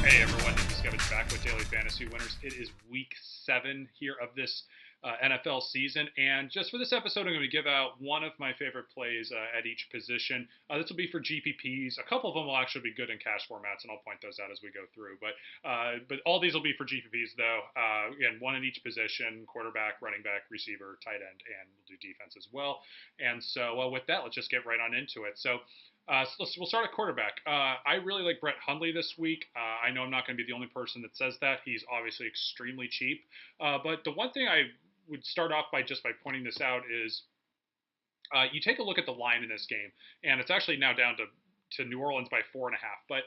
Hey everyone, this is Kevin back with Daily Fantasy Winners. It is week 7 here of this NFL season, and just for this episode, I'm going to give out one of my favorite plays at each position. This will be for GPPs. A couple of them will actually be good in cash formats, and I'll point those out as we go through. But all these will be for GPPs, though. Again, one in each position: quarterback, running back, receiver, tight end, and we'll do defense as well. And so, with that, let's just get right on into it. So we'll start at quarterback. I really like Brett Hundley this week. I know I'm not going to be the only person that says that. He's obviously extremely cheap. But the one thing I would start off by pointing this out is you take a look at the line in this game, and it's actually now down to New Orleans by 4.5. But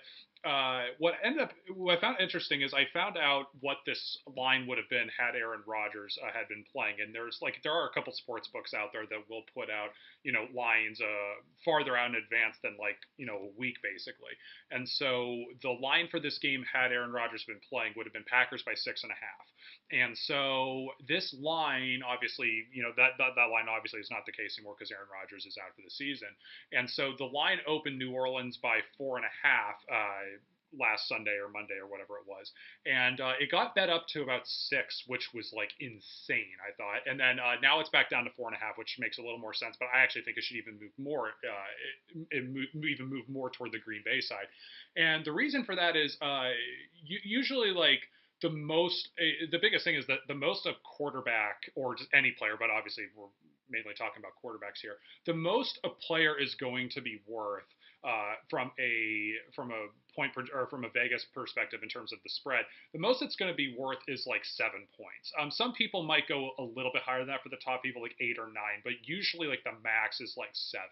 what I found interesting is I found out what this line would have been had Aaron Rodgers had been playing. And there are a couple sports books out there that will put out lines farther out in advance than a week basically. And so the line for this game had Aaron Rodgers been playing would have been Packers by 6.5. And so this line, obviously, that line obviously is not the case anymore because Aaron Rodgers is out for the season. And so the line opened New Orleans by 4.5 last Sunday or Monday or whatever it was, and it got bet up to about 6, which was insane, I thought. And then now it's back down to 4.5, which makes a little more sense. But I actually think it should even move more, even move more toward the Green Bay side. And the reason for that is usually the biggest thing is that the most a quarterback or just any player, but obviously we're mainly talking about quarterbacks here, the most a player is going to be worth from a from a Vegas perspective in terms of the spread, the most it's going to be worth is 7 points. Some people might go a little bit higher than that for the top people, 8 or 9, but usually the max is 7.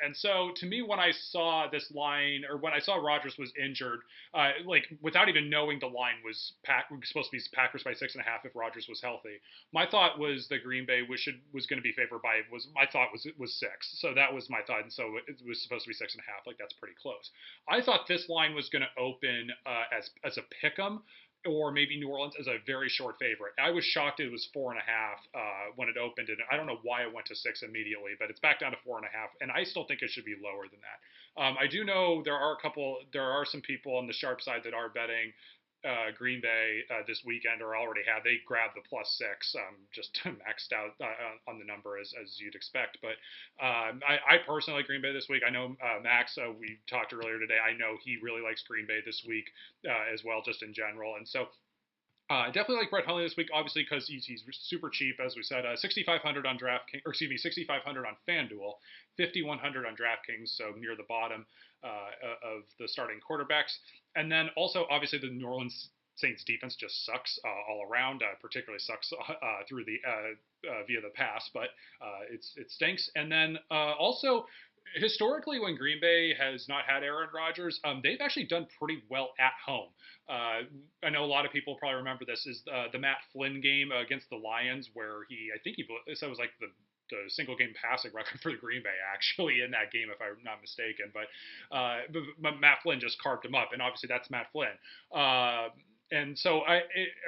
And so to me, when I saw this line, or when I saw Rodgers was injured, without even knowing the line was supposed to be Packers by 6.5 if Rodgers was healthy, my thought was that Green Bay was going to be favored by was 6. So that was my thought, and so it was supposed to be 6.5. That's pretty close. I thought this line was going to open as a pick'em, or maybe New Orleans as a very short favorite. I was shocked it was 4.5 when it opened, and I don't know why it went to 6 immediately, but it's back down to 4.5, and I still think it should be lower than that. I do know there are some people on the sharp side that are betting Green Bay this weekend, or already have. They grabbed the +6, just maxed out on the number as you'd expect. But I personally like Green Bay this week. I know Max, we talked earlier today. I know he really likes Green Bay this week as well, just in general. And so definitely like Brett Hundley this week, obviously because he's super cheap, as we said. 6,500 on DraftKings, or excuse me, 6,500 on FanDuel, 5,100 on DraftKings, so near the bottom of the starting quarterbacks. And then also, obviously, the New Orleans Saints defense just sucks all around. Particularly sucks through the via the pass, but it stinks. And then also, historically, when Green Bay has not had Aaron Rodgers, they've actually done pretty well at home. I know a lot of people probably remember this is the Matt Flynn game against the Lions, where I think he said it was the single game passing record for the Green Bay actually in that game, if I'm not mistaken. But Matt Flynn just carved him up, and obviously that's Matt Flynn. And so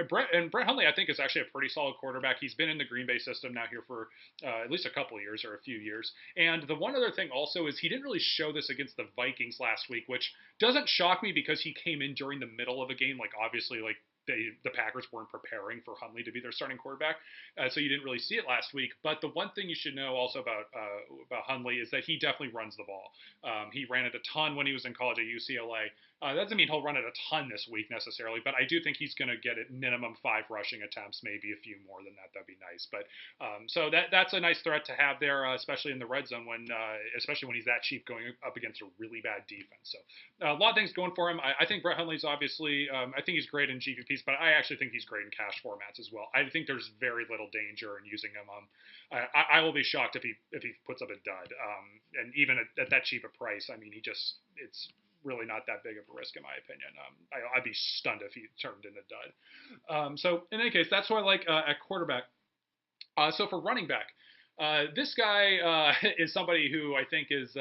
Brett Hundley, I think, is actually a pretty solid quarterback. He's been in the Green Bay system now here for at least a couple of years or a few years. And the one other thing also is he didn't really show this against the Vikings last week, which doesn't shock me because he came in during the middle of a game. Obviously, the Packers weren't preparing for Hundley to be their starting quarterback, so you didn't really see it last week. But the one thing you should know also about Hundley is that he definitely runs the ball. He ran it a ton when he was in college at UCLA. That doesn't mean he'll run it a ton this week necessarily, but I do think he's going to get at minimum 5 rushing attempts, maybe a few more than that. That'd be nice. But so that's a nice threat to have there, especially in the red zone especially when he's that cheap going up against a really bad defense. So a lot of things going for him. I think Brett Hundley's obviously, I think he's great in GPPs, but I actually think he's great in cash formats as well. I think there's very little danger in using him. I will be shocked if he puts up a dud. And even at that cheap a price, I mean, it's really not that big of a risk in my opinion. I'd be stunned if he turned in a dud. So in any case, that's what I like at quarterback. So for running back, This guy is somebody who I think is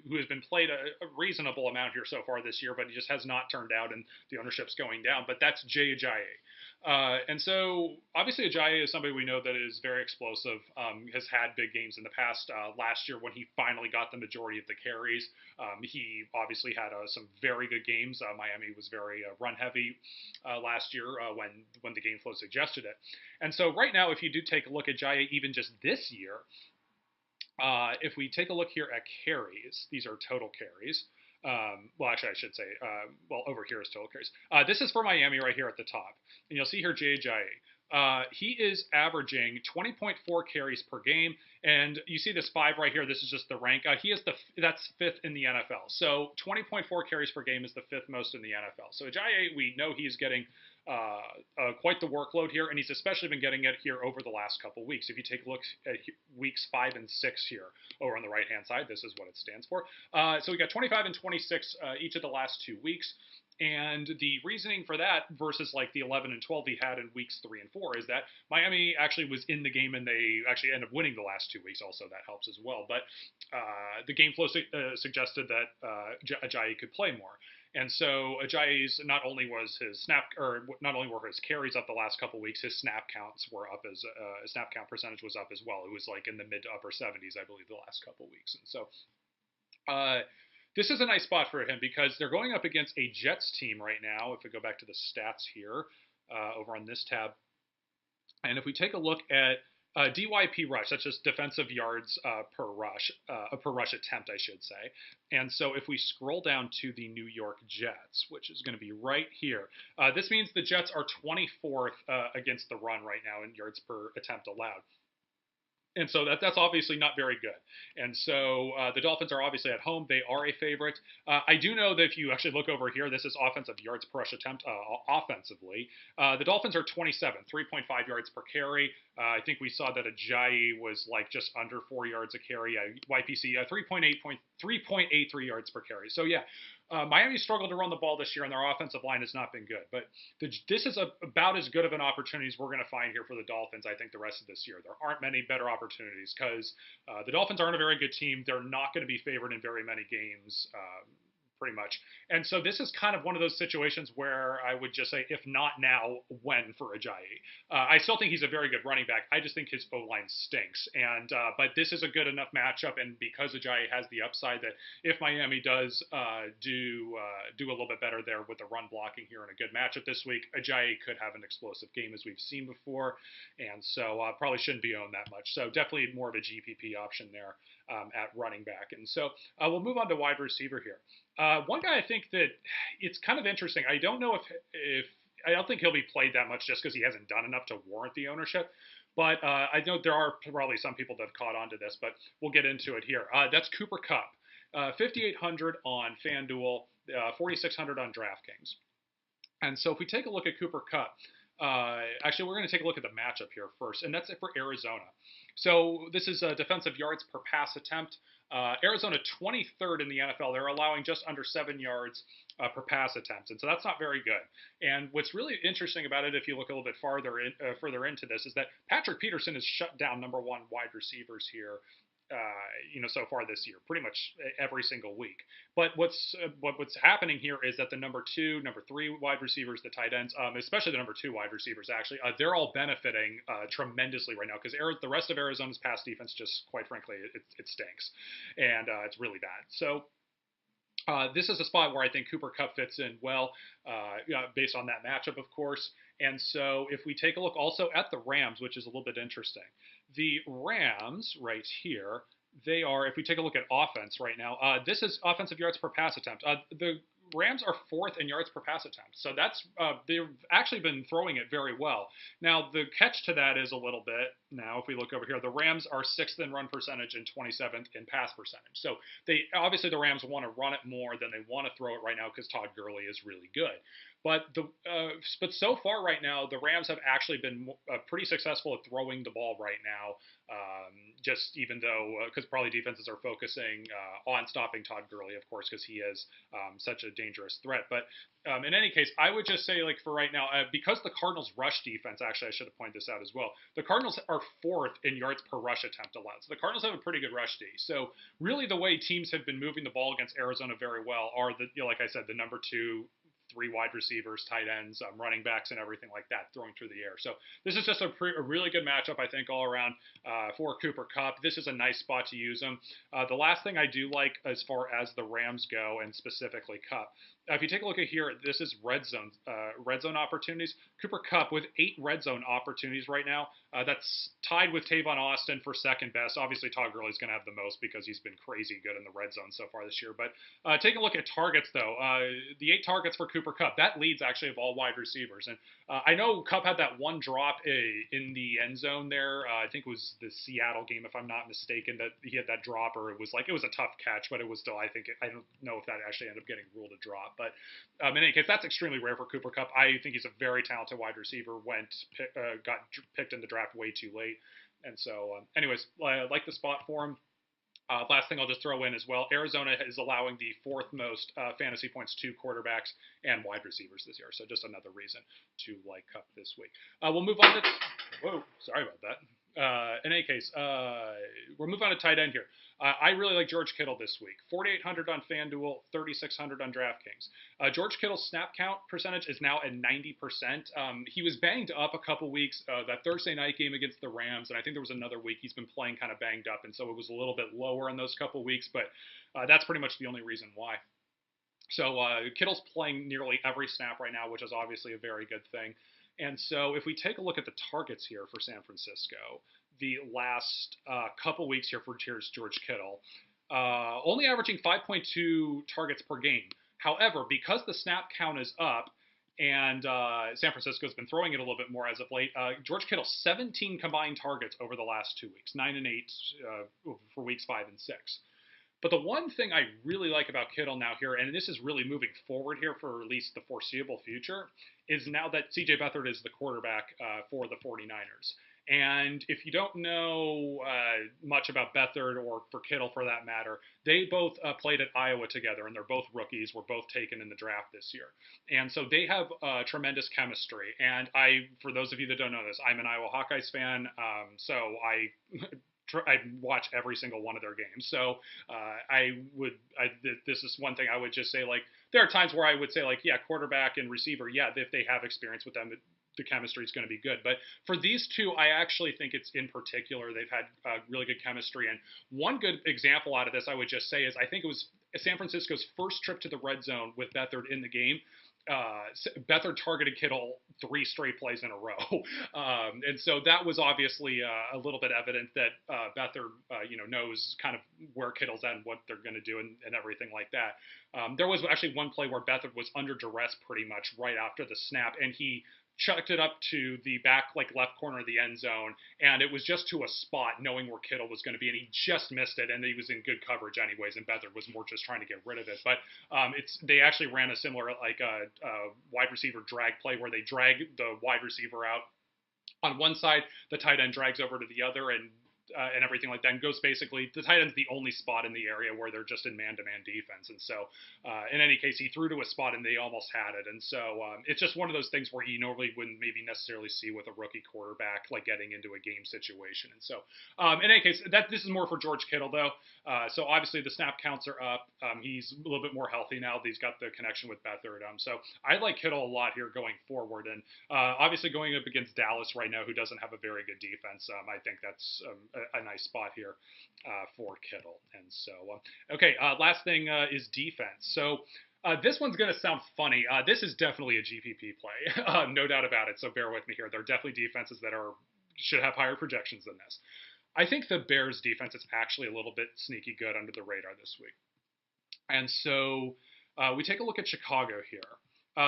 who has been played a reasonable amount here so far this year, but he just has not turned out, and the ownership's going down. But that's Jay Ajayi. And so, obviously, Ajayi is somebody we know that is very explosive, has had big games in the past. Last year, when he finally got the majority of the carries, he obviously had some very good games. Miami was very run heavy last year when the game flow suggested it. And so, right now, if you do take a look at Ajayi, even just this year, if we take a look here at carries, these are total carries. Well, actually, I should say, well, over here is total carries. This is for Miami right here at the top. And you'll see here Jay Ajayi. He is averaging 20.4 carries per game. And you see this 5 right here. This is just the rank. That's 5th in the NFL. So 20.4 carries per game is the 5th most in the NFL. So Ajayi, we know he's getting quite the workload here, and he's especially been getting it here over the last couple weeks. If you take a look at weeks 5 and 6 here over on the right-hand side, this is what it stands for. So we got 25 and 26 each of the last 2 weeks. And the reasoning for that versus like the 11 and 12 he had in weeks 3 and 4 is that Miami actually was in the game and they actually ended up winning the last 2 weeks. Also, that helps as well. But the game flow suggested that Ajayi could play more. And so Ajayi's not only were his carries up the last couple weeks, his snap counts were up as snap count percentage was up as well. It was like in the mid to upper 70s, I believe, the last couple weeks. And so this is a nice spot for him because they're going up against a Jets team right now. If we go back to the stats here over on this tab, and if we take a look at DYP rush, that's just defensive yards per rush attempt, I should say. And so if we scroll down to the New York Jets, which is going to be right here, this means the Jets are 24th against the run right now in yards per attempt allowed. And so that's obviously not very good. And so the Dolphins are obviously at home. They are a favorite. I do know that if you actually look over here, this is offensive yards per rush attempt offensively. The Dolphins are 27, 3.5 yards per carry. I think we saw that Ajayi was like just under 4 yards a carry. YPC 3.83 yards per carry. So yeah, Miami struggled to run the ball this year, and their offensive line has not been good. But this is about as good of an opportunity as we're going to find here for the Dolphins, I think, the rest of this year. There aren't many better opportunities because the Dolphins aren't a very good team. They're not going to be favored in very many games, pretty much. And so this is kind of one of those situations where I would just say, if not now, when for Ajayi? I still think he's a very good running back. I just think his O-line stinks. And but this is a good enough matchup, and because Ajayi has the upside that if Miami does do a little bit better there with the run blocking here in a good matchup this week, Ajayi could have an explosive game as we've seen before, and so probably shouldn't be owned that much. So definitely more of a GPP option there at running back. And so we'll move on to wide receiver here. One guy I think that it's kind of interesting. I don't know if I don't think he'll be played that much just because he hasn't done enough to warrant the ownership. But I know there are probably some people that have caught on to this, but we'll get into it here. That's Cooper Kupp, 5,800 on FanDuel, 4,600 on DraftKings. And so if we take a look at Cooper Kupp, actually we're going to take a look at the matchup here first, and that's it for Arizona. So this is defensive yards per pass attempt. Arizona 23rd in the NFL. They're allowing just under 7 yards per pass attempt, and so that's not very good. And what's really interesting about it, if you look a little bit further into this, is that Patrick Peterson has shut down number 1 wide receivers here. So far this year, pretty much every single week. But what's happening here is that the number 2, number 3 wide receivers, the tight ends, especially the number 2 wide receivers, actually, they're all benefiting tremendously right now because the rest of Arizona's pass defense just, quite frankly, it stinks, and it's really bad. So. This is a spot where I think Cooper Kupp fits in well, based on that matchup, of course. And so if we take a look also at the Rams, which is a little bit interesting, the Rams right here, they are, if we take a look at offense right now, this is offensive yards per pass attempt. The Rams are 4th in yards per pass attempt. So that's they've actually been throwing it very well. Now, the catch to that is a little bit, now if we look over here, the Rams are 6th in run percentage and 27th in pass percentage. So obviously the Rams want to run it more than they want to throw it right now because Todd Gurley is really good. But so far right now, the Rams have actually been pretty successful at throwing the ball right now. Just even though, because probably defenses are focusing on stopping Todd Gurley, of course, because he is such a dangerous threat. But in any case, I would just say, like, for right now, because the Cardinals' rush defense, actually, I should have pointed this out as well. The Cardinals are 4th in yards per rush attempt allowed. So the Cardinals have a pretty good rush D. So really, the way teams have been moving the ball against Arizona very well are like I said, the number 2, 3 wide receivers, tight ends, running backs, and everything like that throwing through the air. So this is just a really good matchup, I think, all around for Cooper Kupp. This is a nice spot to use him. The last thing I do like as far as the Rams go, and specifically Kupp, if you take a look at here, this is red zone opportunities. Cooper Kupp with 8 red zone opportunities right now. That's tied with Tavon Austin for second best. Obviously, Todd Gurley's going to have the most because he's been crazy good in the red zone so far this year. But take a look at targets, though. The 8 targets for Cooper Kupp, that leads actually of all wide receivers. And I know Kupp had that one drop in the end zone there. I think it was the Seattle game, if I'm not mistaken, that he had that drop, or it was a tough catch, but it was still, I don't know if that actually ended up getting ruled a drop. But in any case, that's extremely rare for Cooper Kupp. I think he's a very talented wide receiver. Got picked in the draft way too late. And so, anyways, I like the spot for him. Last thing I'll just throw in as well, Arizona is allowing the 4th most fantasy points to quarterbacks and wide receivers this year. So just another reason to like Kupp this week. We'll move on to... Whoa, sorry about that. In any case, we'll move on to tight end here. I really like George Kittle this week. 4,800 on FanDuel, 3,600 on DraftKings. George Kittle's snap count percentage is now at 90%. He was banged up a couple weeks. That Thursday night game against the Rams, and I think there was another week he's been playing kind of banged up, and so it was a little bit lower in those couple weeks, but that's pretty much the only reason why. So Kittle's playing nearly every snap right now, which is obviously a very good thing. And so if we take a look at the targets here for San Francisco, the last couple weeks here for George Kittle, only averaging 5.2 targets per game. However, because the snap count is up and San Francisco's been throwing it a little bit more as of late, George Kittle, 17 combined targets over the last 2 weeks, 9 and 8 for weeks 5 and 6. But the one thing I really like about Kittle now here, and this is really moving forward here for at least the foreseeable future, is now that C.J. Beathard is the quarterback for the 49ers. And if you don't know much about Beathard, or for Kittle for that matter, they both played at Iowa together, and they're both rookies, were both taken in the draft this year. And so they have tremendous chemistry. And for those of you that don't know this, I'm an Iowa Hawkeyes fan, so I watch every single one of their games. So this is one thing I would just say, like, there are times where I would say, like, yeah, quarterback and receiver, yeah, if they have experience with them, the chemistry is going to be good. But for these two, I actually think it's in particular, they've had really good chemistry. And one good example out of this, I would just say, is I think it was San Francisco's first trip to the red zone with Beathard in the game. Beathard targeted Kittle 3 straight plays in a row. And so that was obviously a little bit evident that Beathard, knows kind of where Kittle's at and what they're going to do and everything like that. There was actually one play where Beathard was under duress pretty much right after the snap, and he chucked it up to the back, left corner of the end zone, and it was just to a spot, knowing where Kittle was going to be, and he just missed it, and he was in good coverage anyways, and Beathard was more just trying to get rid of it. But they actually ran a similar, wide receiver drag play where they drag the wide receiver out on one side, the tight end drags over to the other, and everything like that, and goes basically, the tight end's the only spot in the area where they're just in man-to-man defense. And so in any case, he threw to a spot and they almost had it. And so it's just one of those things where you normally wouldn't maybe necessarily see with a rookie quarterback, getting into a game situation. And so in any case, this is more for George Kittle, though. So obviously the snap counts are up. He's a little bit more healthy now. He's got the connection with Beathard. So I like Kittle a lot here going forward. And obviously going up against Dallas right now, who doesn't have a very good defense, I think that's a nice spot here for Kittle. And so, last thing is defense. So this one's going to sound funny. This is definitely a GPP play, no doubt about it. So bear with me here. There are definitely defenses that should have higher projections than this. I think the Bears defense is actually a little bit sneaky good under the radar this week. And so we take a look at Chicago here.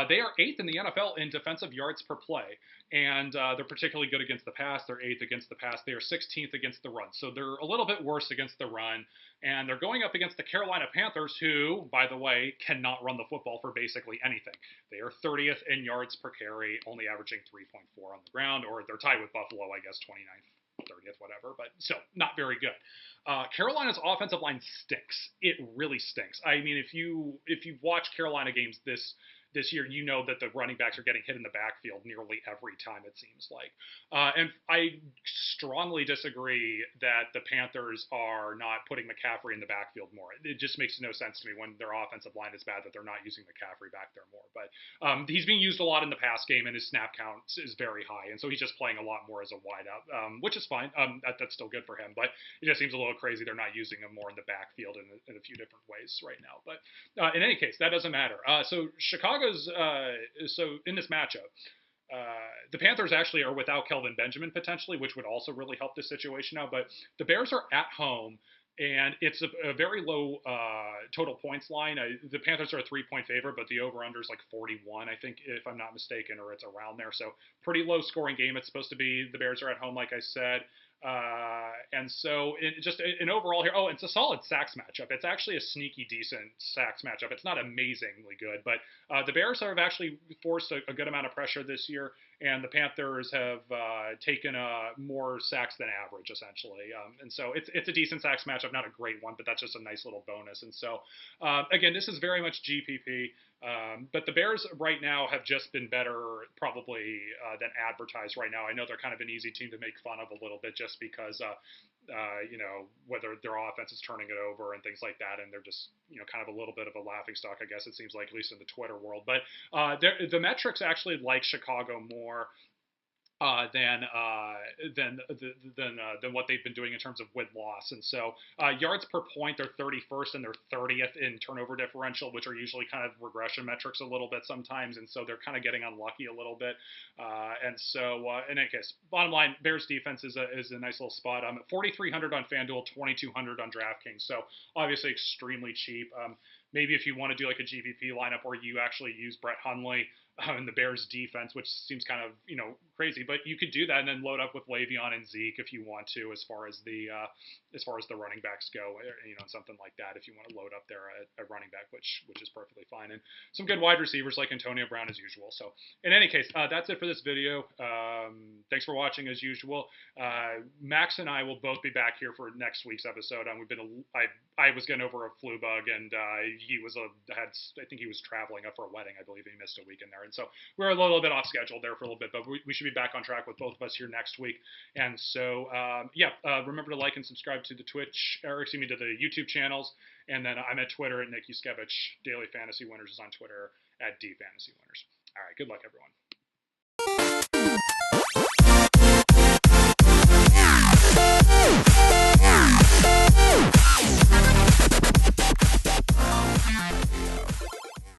They are 8th in the NFL in defensive yards per play, and they're particularly good against the pass. They're 8th against the pass. They are 16th against the run. So they're a little bit worse against the run, and they're going up against the Carolina Panthers, who, by the way, cannot run the football for basically anything. They are 30th in yards per carry, only averaging 3.4 on the ground, or they're tied with Buffalo, I guess, 29th 30th, whatever, but still not very good. Carolina's offensive line stinks. It really stinks. I mean, if you watch Carolina games this year, you know that the running backs are getting hit in the backfield nearly every time, it seems like. And I strongly disagree that the Panthers are not putting McCaffrey in the backfield more. It just makes no sense to me when their offensive line is bad that they're not using McCaffrey back there more. But he's being used a lot in the pass game, and his snap count is very high. And so he's just playing a lot more as a wideout, which is fine. That's still good for him. But it just seems a little crazy they're not using him more in the backfield in a few different ways right now. But in any case, that doesn't matter. So in this matchup, the Panthers actually are without Kelvin Benjamin potentially, which would also really help this situation out. But the Bears are at home, and it's a very low total points line. The Panthers are a 3-point favorite, but the over-under is like 41, I think, if I'm not mistaken, or it's around there. So pretty low scoring game. It's supposed to be. The Bears are at home, like I said. And so just an overall here. Oh, it's a solid sacks matchup. It's actually a sneaky decent sacks matchup. It's not amazingly good, but the Bears have actually forced a good amount of pressure this year, and the Panthers have taken more sacks than average, essentially. And so it's a decent sacks matchup, not a great one, but that's just a nice little bonus. And so again, this is very much GPP. But the Bears right now have just been better probably than advertised right now. I know they're kind of an easy team to make fun of a little bit just because, whether their offense is turning it over and things like that, and they're just, kind of a little bit of a laughing stock, I guess it seems like, at least in the Twitter world. But the metrics actually like Chicago more. Than what they've been doing in terms of win-loss. And so yards per point, they're 31st and they're 30th in turnover differential, which are usually kind of regression metrics a little bit sometimes. And so they're kind of getting unlucky a little bit. And so in any case, bottom line, Bears defense is a nice little spot. 4,300 on FanDuel, 2,200 on DraftKings. So obviously extremely cheap. Maybe if you want to do like a GPP lineup where you actually use Brett Hundley in the Bears defense, which seems kind of, crazy, but you could do that and then load up with Le'Veon and Zeke if you want to, as far as the running backs go, something like that. If you want to load up there a running back, which is perfectly fine, and some good wide receivers like Antonio Brown as usual. So in any case, that's it for this video. Thanks for watching as usual. Max and I will both be back here for next week's episode. I was getting over a flu bug, and I think he was traveling up for a wedding. I believe he missed a week in there, and so we're a little bit off schedule there for a little bit, but we should be back on track with both of us here next week. And so remember to like and subscribe to the to the YouTube channels, and then I'm at Twitter at Nick Yuskevich. DailyFantasyWinners is on Twitter at DFantasyWinners. All right, good luck, everyone.